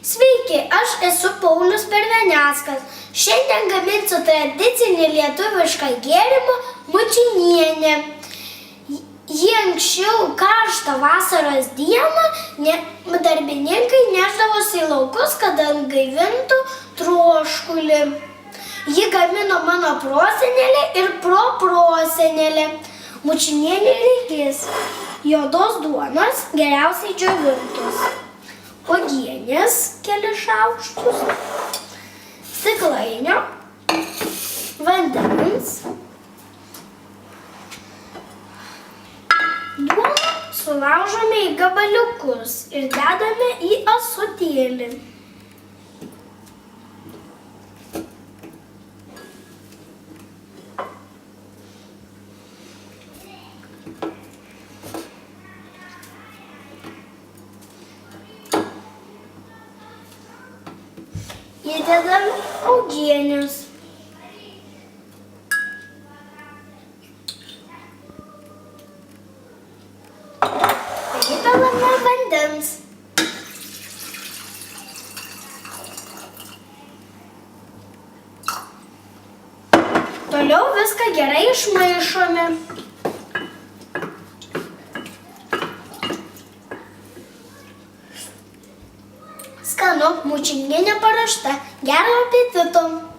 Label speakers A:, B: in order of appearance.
A: Sveiki, aš esu Paulius Perveneckas. Šiandien gaminsiu tradicinį lietuvišką gėrimą mučinienę. Jį anksčiau karštą vasaros dieną darbininkai nešdavosi į laukus, kad atgaivintų troškulį. Jį gamino mano prosenelė ir proprosenelė. Mučinienei reikės juodos duonos, geriausiai džiovintos, uogienės kelis šaukštus, stiklainio, vandens, duoną sulaužome į gabaliukus ir dedame į ąsotėlį. Įdedam uogienės. Įpilame vandens. Toliau viską gerai išmaišome. Skanu, mučinienė paruošta. Gero apetito!